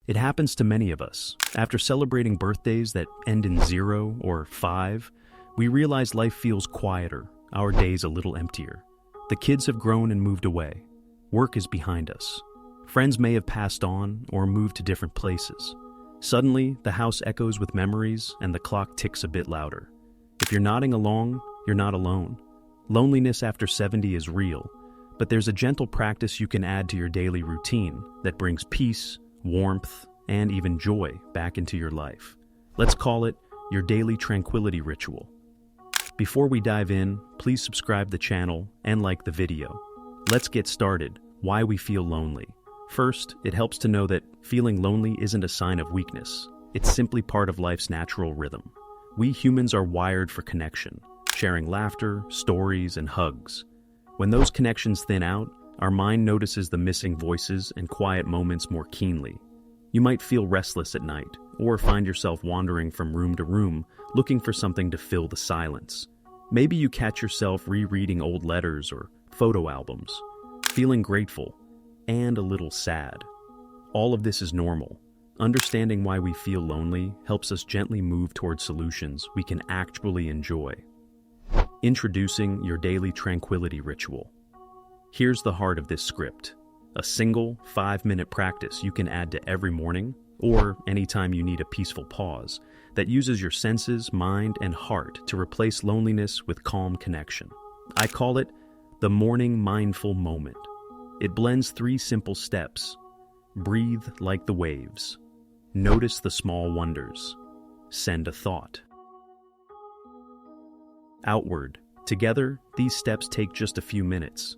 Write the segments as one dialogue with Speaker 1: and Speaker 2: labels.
Speaker 1: It happens to many of us. After celebrating birthdays that end in 0 or 5, we realize life feels quieter, our days a little emptier. The kids have grown and moved away. Work is behind us. Friends may have passed on or moved to different places. Suddenly, the house echoes with memories and the clock ticks a bit louder. If you're nodding along, you're not alone. Loneliness after 70 is real, but there's a gentle practice you can add to your daily routine that brings peace, warmth, and even joy back into your life. Let's call it your daily tranquility ritual. Before we dive in, please subscribe the channel and like the video. Let's get started. Why we feel lonely. First, it helps to know that feeling lonely isn't a sign of weakness. It's simply part of life's natural rhythm. We humans are wired for connection, sharing laughter, stories, and hugs. When those connections thin out, our mind notices the missing voices and quiet moments more keenly. You might feel restless at night, or find yourself wandering from room to room, looking for something to fill the silence. Maybe you catch yourself rereading old letters or photo albums, feeling grateful and a little sad. All of this is normal. Understanding why we feel lonely helps us gently move toward solutions we can actually enjoy. Introducing your daily tranquility ritual. Here's the heart of this script. A single 5-minute practice you can add to every morning or anytime you need a peaceful pause that uses your senses, mind, and heart to replace loneliness with calm connection. I call it the morning mindful moment. It blends 3 simple steps. Breathe like the waves. Notice the small wonders. Send a thought. Outward. Together, these steps take just a few minutes.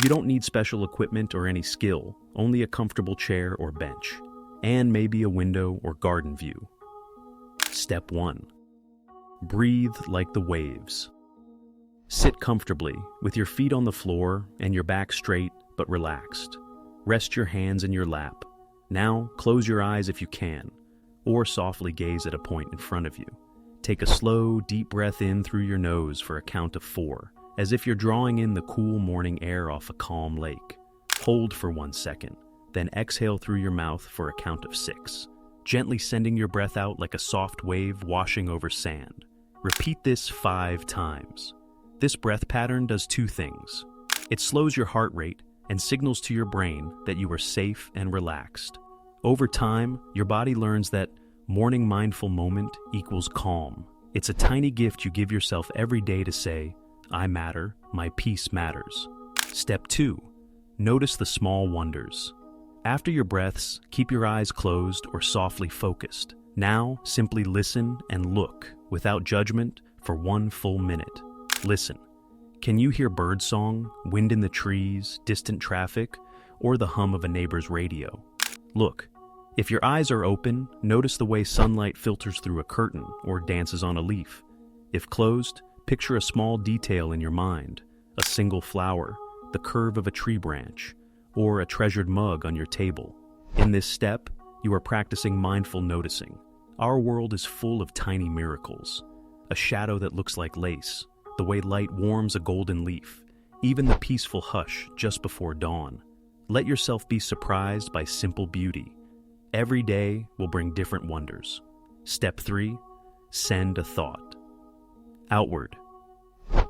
Speaker 1: You don't need special equipment or any skill, only a comfortable chair or bench, and maybe a window or garden view. Step 1. Breathe like the waves. Sit comfortably, with your feet on the floor and your back straight but relaxed. Rest your hands in your lap. Now, close your eyes if you can, or softly gaze at a point in front of you. Take a slow, deep breath in through your nose for a count of 4, as if you're drawing in the cool morning air off a calm lake. Hold for 1 second, then exhale through your mouth for a count of 6, gently sending your breath out like a soft wave washing over sand. Repeat this 5 times. This breath pattern does 2 things. It slows your heart rate and signals to your brain that you are safe and relaxed. Over time, your body learns that morning mindful moment equals calm. It's a tiny gift you give yourself every day to say, I matter, my peace matters. Step 2. Notice the small wonders. After your breaths, keep your eyes closed or softly focused. Now, simply listen and look, without judgment, for 1 full minute. Listen. Can you hear birdsong, wind in the trees, distant traffic, or the hum of a neighbor's radio? Look. If your eyes are open, notice the way sunlight filters through a curtain or dances on a leaf. If closed, picture a small detail in your mind, a single flower, the curve of a tree branch, or a treasured mug on your table. In this step, you are practicing mindful noticing. Our world is full of tiny miracles. A shadow that looks like lace, the way light warms a golden leaf, even the peaceful hush just before dawn. Let yourself be surprised by simple beauty. Every day will bring different wonders. Step 3. Send a thought. Outward.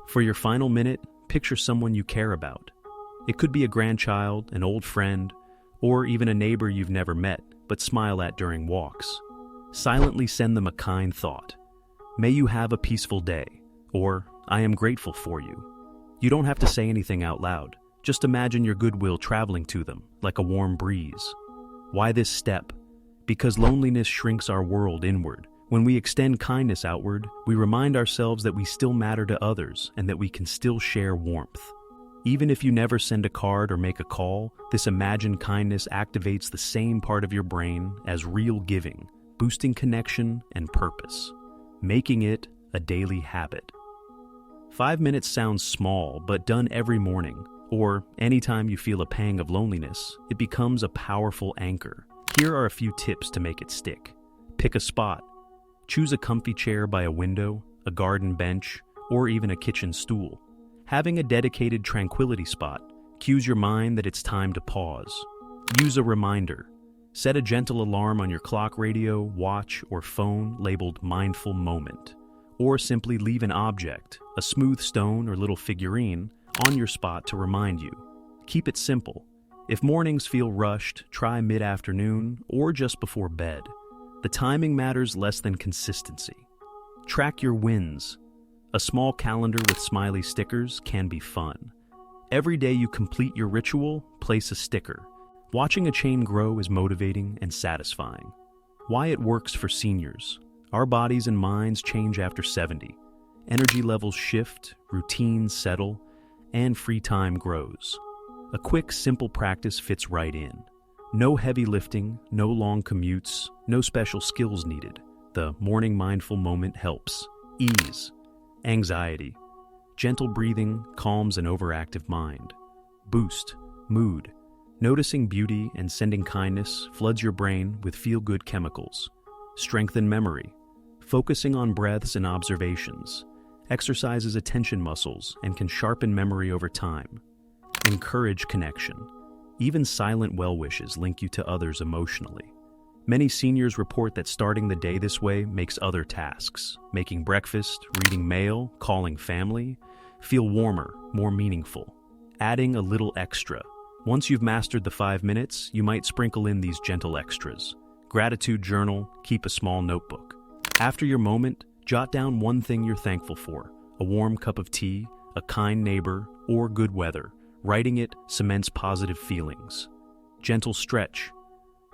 Speaker 1: For your final minute, picture someone you care about. It could be a grandchild, an old friend, or even a neighbor you've never met but smile at during walks. Silently send them a kind thought. May you have a peaceful day, or I am grateful for you. You don't have to say anything out loud. Just imagine your goodwill traveling to them like a warm breeze. Why this step? Because loneliness shrinks our world inward. When we extend kindness outward, we remind ourselves that we still matter to others and that we can still share warmth. Even if you never send a card or make a call, this imagined kindness activates the same part of your brain as real giving, boosting connection and purpose, making it a daily habit. 5 minutes sounds small, but done every morning, or anytime you feel a pang of loneliness, it becomes a powerful anchor. Here are a few tips to make it stick. Pick a spot. Choose a comfy chair by a window, a garden bench, or even a kitchen stool. Having a dedicated tranquility spot cues your mind that it's time to pause. Use a reminder. Set a gentle alarm on your clock, radio, watch, or phone labeled Mindful Moment. Or simply leave an object, a smooth stone or little figurine, on your spot to remind you. Keep it simple. If mornings feel rushed, try mid-afternoon or just before bed. The timing matters less than consistency. Track your wins. A small calendar with smiley stickers can be fun. Every day you complete your ritual, place a sticker. Watching a chain grow is motivating and satisfying. Why it works for seniors. Our bodies and minds change after 70. Energy levels shift, routines settle, and free time grows. A quick, simple practice fits right in. No heavy lifting, no long commutes, no special skills needed. The morning mindful moment helps. Ease. Anxiety. Gentle breathing calms an overactive mind. Boost. Mood. Noticing beauty and sending kindness floods your brain with feel-good chemicals. Strengthen memory. Focusing on breaths and observations. Exercises attention muscles and can sharpen memory over time. Encourage connection. Even silent well wishes link you to others emotionally. Many seniors report that starting the day this way makes other tasks, making breakfast, reading mail, calling family, feel warmer, more meaningful. Adding a little extra. Once you've mastered the 5 minutes, you might sprinkle in these gentle extras. Gratitude journal, keep a small notebook. After your moment, jot down one thing you're thankful for, a warm cup of tea, a kind neighbor, or good weather. Writing it cements positive feelings. Gentle stretch.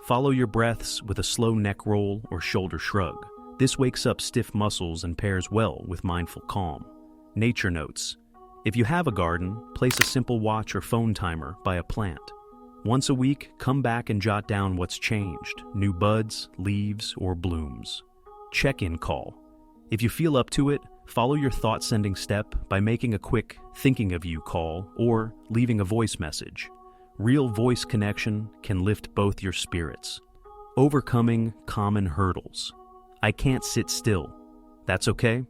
Speaker 1: Follow your breaths with a slow neck roll or shoulder shrug. This wakes up stiff muscles and pairs well with mindful calm. Nature notes. If you have a garden, place a simple watch or phone timer by a plant. Once a week, come back and jot down what's changed, new buds, leaves, or blooms. Check-in call. If you feel up to it, follow your thought-sending step by making a quick thinking of you call or leaving a voice message. Real voice connection can lift both your spirits. Overcoming common hurdles. I can't sit still. That's okay.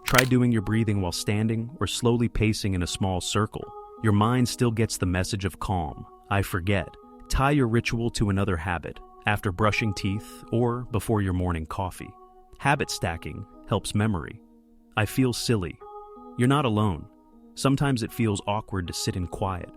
Speaker 1: Try doing your breathing while standing or slowly pacing in a small circle. Your mind still gets the message of calm. I forget. Tie your ritual to another habit, after brushing teeth or before your morning coffee. Habit stacking helps memory. I feel silly. You're not alone. Sometimes it feels awkward to sit in quiet.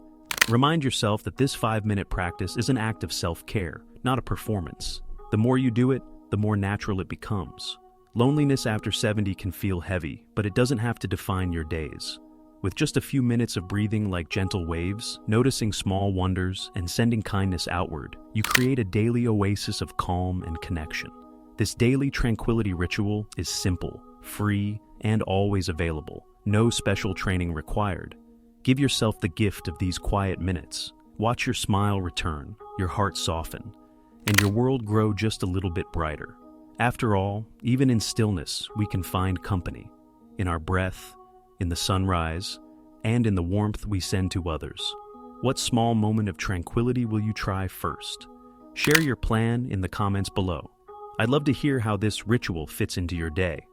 Speaker 1: Remind yourself that this 5-minute practice is an act of self-care, not a performance. The more you do it, the more natural it becomes. Loneliness after 70 can feel heavy, but it doesn't have to define your days. With just a few minutes of breathing like gentle waves, noticing small wonders, and sending kindness outward, you create a daily oasis of calm and connection. This daily tranquility ritual is simple, free, and always available. No special training required. Give yourself the gift of these quiet minutes. Watch your smile return, your heart soften, and your world grow just a little bit brighter. After all, even in stillness, we can find company. In our breath, in the sunrise, and in the warmth we send to others. What small moment of tranquility will you try first? Share your plan in the comments below. I'd love to hear how this ritual fits into your day.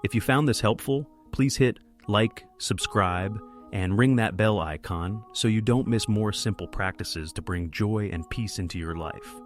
Speaker 1: If you found this helpful, please hit like, subscribe, and ring that bell icon so you don't miss more simple practices to bring joy and peace into your life.